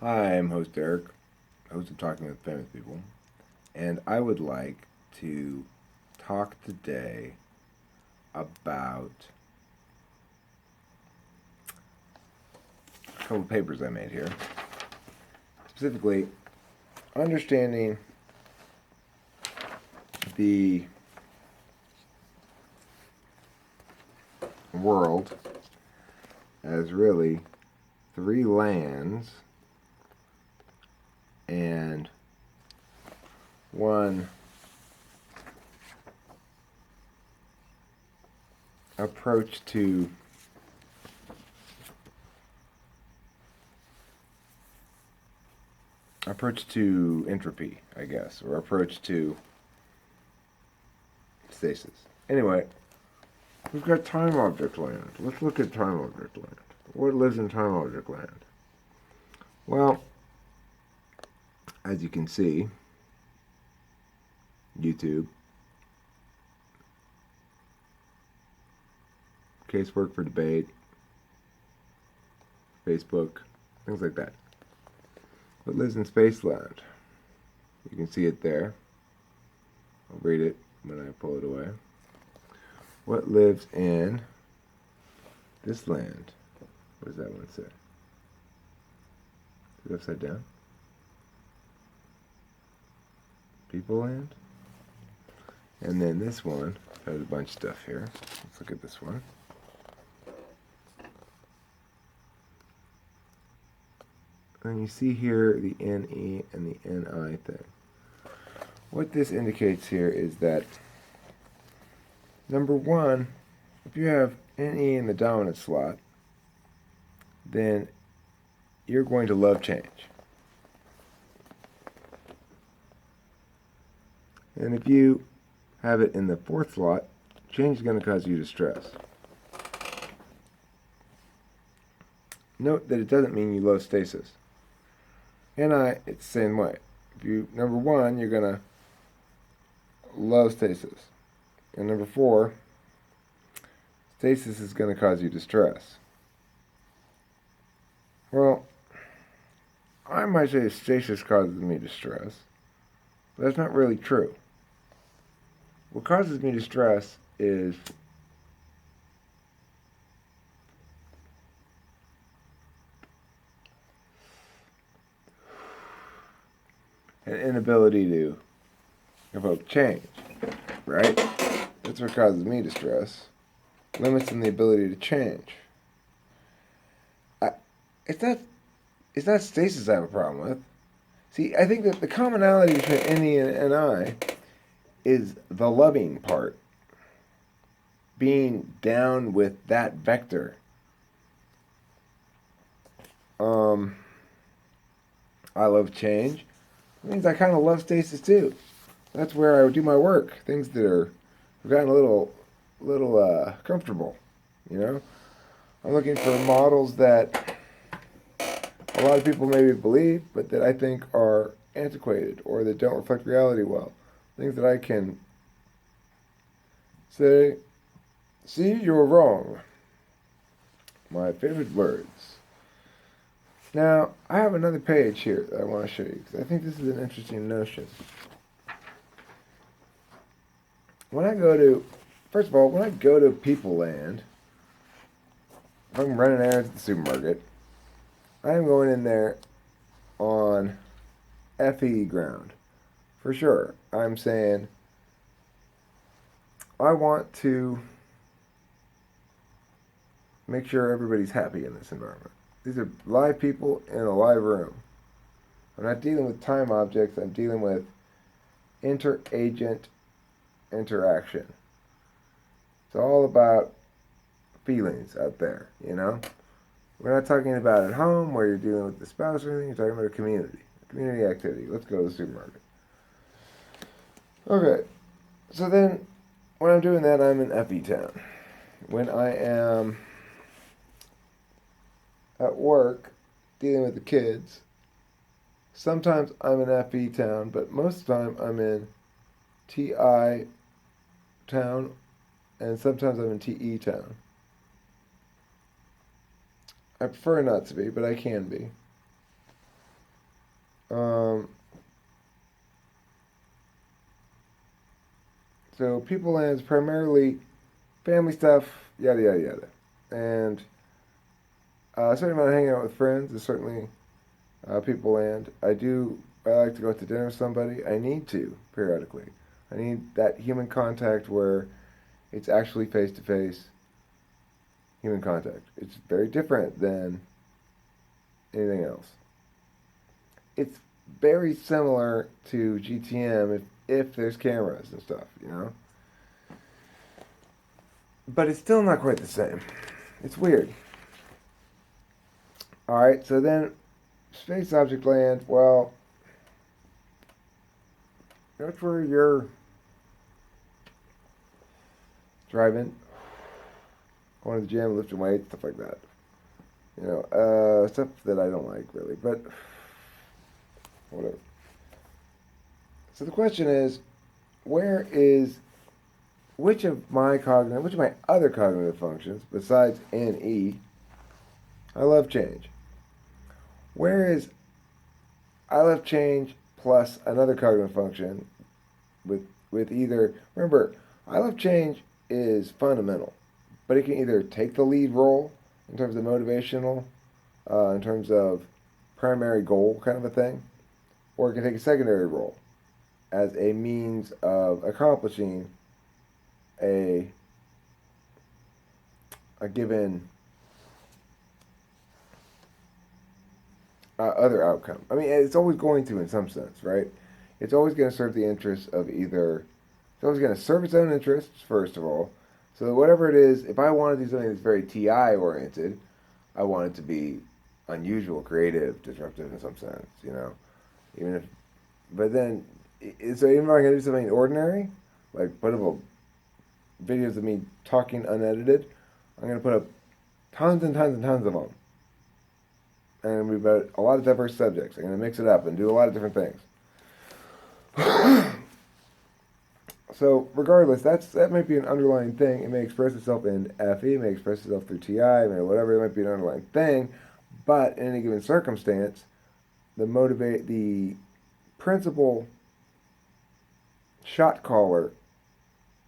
Hi, I'm host Eric, host of Talking with Famous People, and I would like to talk today about a couple of papers I made here. Specifically, understanding the world as really three lands and one approach to entropy, I guess, or approach to stasis. Anyway, we've got time object land. Let's look at time object land. What lives in time object land? Well, as you can see, YouTube, casework for debate, Facebook, things like that. What lives in Spaceland? You can see it there. I'll read it when I pull it away. What lives in this land? What does that one say? Is it upside down? People land? And then this one has a bunch of stuff here. Let's look at this one. And you see here the NE and the NI thing. What this indicates here is that, number one, if you have NE in the dominant slot, then you're going to love change. And if you have it in the fourth slot, change is going to cause you distress. Note that it doesn't mean you love stasis. NI, it's the same way. If you, number one, you're going to love stasis. And number four, stasis is going to cause you distress. Well, I might say stasis causes me distress, but that's not really true. What causes me distress is an inability to evoke change, right? That's what causes me distress. Limits in the ability to change. It's not stasis I have a problem with. See, I think that the commonality between NE and NI is the loving part. Being down with that vector. I love change. It means I kind of love stasis too. That's where I do my work. Things that have gotten a little comfortable, you know. I'm looking for models that a lot of people maybe believe, but that I think are antiquated or that don't reflect reality well. Things that I can say, see, you were wrong. My favorite words. Now, I have another page here that I want to show you because I think this is an interesting notion. First of all, when I go to People Land, if I'm running errands at the supermarket, I am going in there on FE ground. For sure. I'm saying, I want to make sure everybody's happy in this environment. These are live people in a live room. I'm not dealing with time objects. I'm dealing with inter-agent interaction. It's all about feelings out there, you know? We're not talking about at home where you're dealing with the spouse or anything. You're talking about a community activity. Let's go to the supermarket. Okay, so then when I'm doing that, I'm in FE town. When I am at work dealing with the kids, sometimes I'm in FE town, but most of the time I'm in TI town, and sometimes I'm in TE town. I prefer not to be, but I can be. Um, so People Land is primarily family stuff, yada yada yada, and a certain amount of hanging out with friends is certainly People Land. I like to go out to dinner with somebody. I need to periodically. I need that human contact where it's actually face to face human contact. It's very different than anything else. It's very similar to GTM if there's cameras and stuff, you know? But it's still not quite the same. It's weird. Alright, so then Space Object Land, well, that's where you're driving, going to the gym, lifting weights, stuff like that. Stuff that I don't like really, but whatever. So the question is, where is which of my other cognitive functions besides NE? I love change. Where is I love change plus another cognitive function with either, remember, I love change is fundamental, but it can either take the lead role in terms of motivational, in terms of primary goal kind of a thing, or it can take a secondary role as a means of accomplishing a given other outcome. I mean, it's always going to in some sense, right? It's always going to serve the interests of it's always going to serve its own interests, first of all. So whatever it is, if I want to do something that's very TI oriented, I want it to be unusual, creative, disruptive in some sense, you know? Even if, but then, so even if I'm going to do something ordinary, like put up videos of me talking unedited, I'm going to put up tons and tons and tons of them. And we've got a lot of diverse subjects. I'm going to mix it up and do a lot of different things. So regardless, that might be an underlying thing. It may express itself in FE, it may express itself through TI, whatever. It might be an underlying thing. But in any given circumstance, the principal shot caller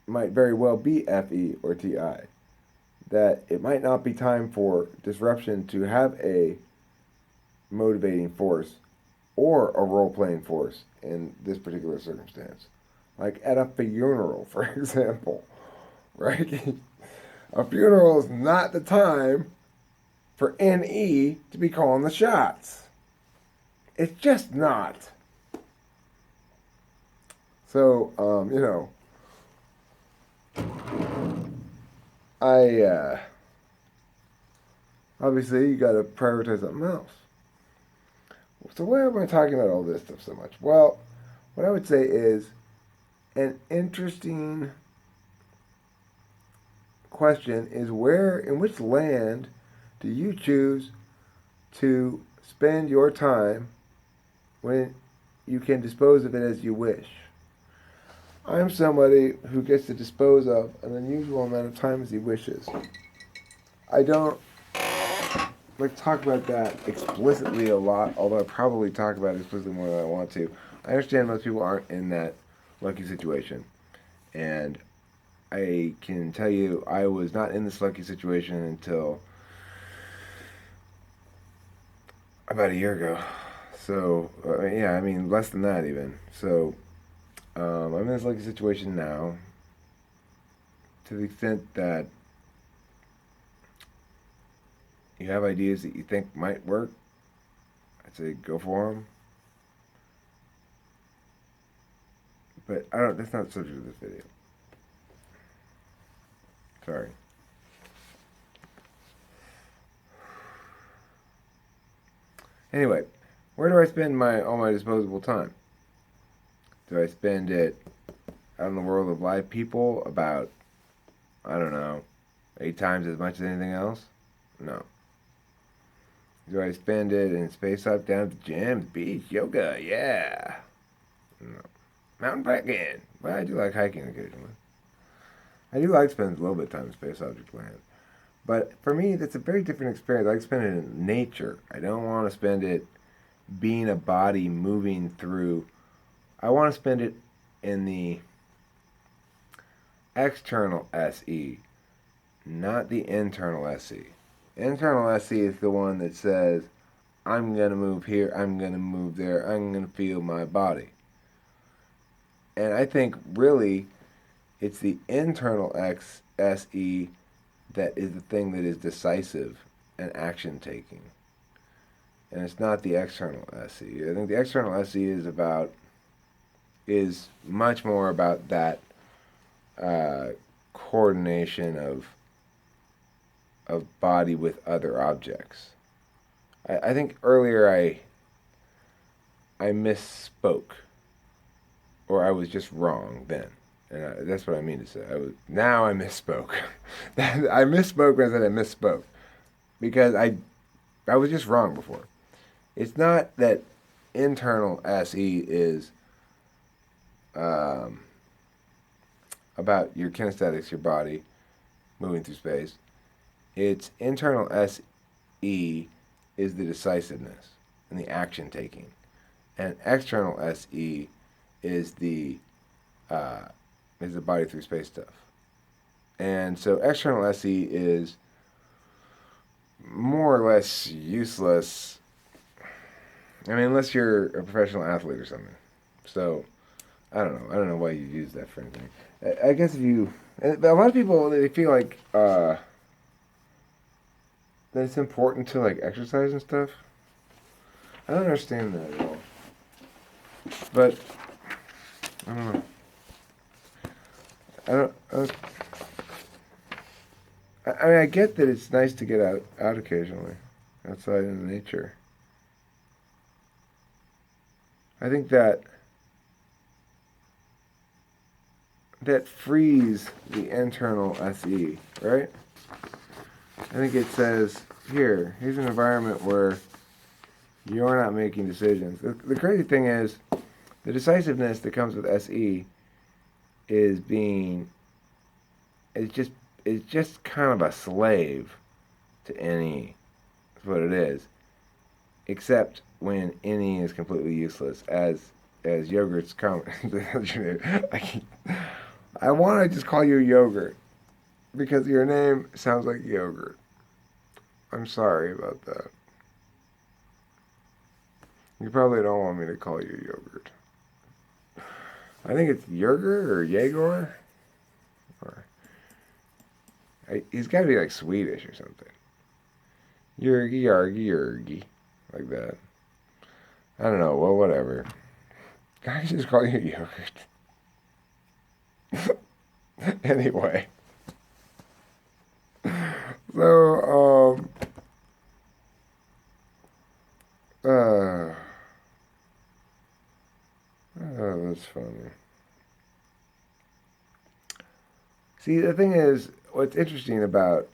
might very well be FE or TI. That it might not be time for disruption to have a motivating force or a role-playing force in this particular circumstance. Like at a funeral, for example, right? A funeral is not the time for NE to be calling the shots. It's just not. So, obviously you got to prioritize something else. So why am I talking about all this stuff so much? Well, what I would say is an interesting question is in which land do you choose to spend your time when you can dispose of it as you wish? I'm somebody who gets to dispose of an unusual amount of time as he wishes. I don't like to talk about that explicitly a lot, although I probably talk about it explicitly more than I want to. I understand most people aren't in that lucky situation. And I can tell you I was not in this lucky situation until about a year ago. So, less than that even. So, I'm in this lucky situation now to the extent that you have ideas that you think might work. I'd say go for them. But that's not the subject of this video. Sorry. Anyway, where do I spend all my disposable time? Do I spend it out in the world of live people about, 8 times as much as anything else? No. Do I spend it in space up down at the gym, the beach, yoga? Yeah. No. Mountain biking. Well, I do like hiking occasionally. I do like spending a little bit of time in Space Object Land. But for me, that's a very different experience. I like to spend it in nature. I don't want to spend it being a body moving through. I want to spend it in the external SE, not the internal SE. Internal SE is the one that says, I'm going to move here, I'm going to move there, I'm going to feel my body. And I think really it's the internal SE that is the thing that is decisive and action taking. And it's not the external SE. I think the external SE is much more about that coordination of body with other objects. I think earlier I misspoke, or I was just wrong then, and that's what I mean to say. Now I misspoke. I misspoke when I said I misspoke, because I was just wrong before. It's not that internal SE is about your kinesthetics, your body moving through space. Its internal SE is the decisiveness and the action taking, and external SE is the body through space stuff. And so external SE is more or less useless. I mean, unless you're a professional athlete or something. So I don't know. I don't know why you use that for anything. I guess if you, a lot of people, they feel like that it's important to like exercise and stuff. I don't understand that at all. But I don't know. I mean, I get that it's nice to get out occasionally, outside in nature. I think that frees the internal SE, right? I think it says, here's an environment where you're not making decisions. The crazy thing is, the decisiveness that comes with SE is just kind of a slave to NE. That's what it is. Except when NE is completely useless, as Yogurt's comment. I want to just call you Yogurt because your name sounds like yogurt. I'm sorry about that. You probably don't want me to call you Yogurt. I think it's Yurger or Yegor. He's got to be like Swedish or something. Yurgi, Yargi, Yurgi. Like that. I don't know. Well, whatever. I just call you Yogurt. Anyway. So, oh, that's funny. See, the thing is, what's interesting about...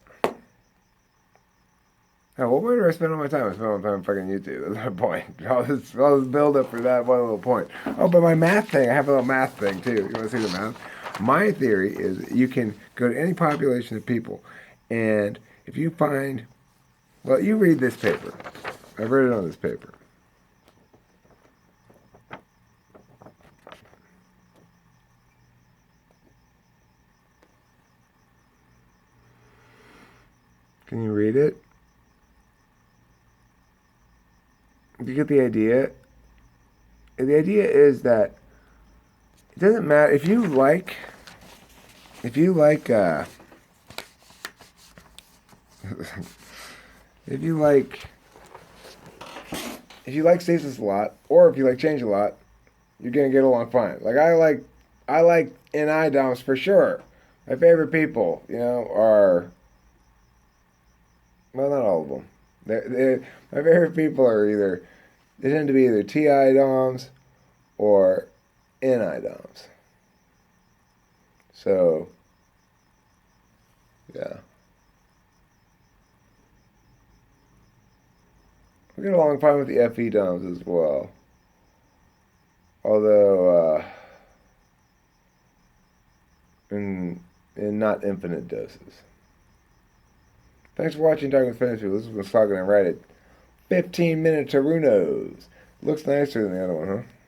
Oh, well, where do I spend all my time? I spend all my time on fucking YouTube. That's my point. All this build up for that one little point. Oh, but my math thing, I have a little math thing too. You want to see the math? My theory is you can go to any population of people, and if you find... Well, you read this paper. I've read it on this paper. Can you read it? Do you get the idea? The idea is that it doesn't matter if you like if you like stasis a lot, or if you like change a lot, you're gonna get along fine. Like I like NI DOMs for sure. My favorite people, are, well, not all of them. My favorite people are they tend to be either TI DOMs or NI DOMs. So, yeah. We get along fine with the FE DOMs as well. Although, in not infinite doses. Thanks for watching Talking with Fitness People. This has been Slogging and Right at 15 minute Tarunos. Looks nicer than the other one, huh?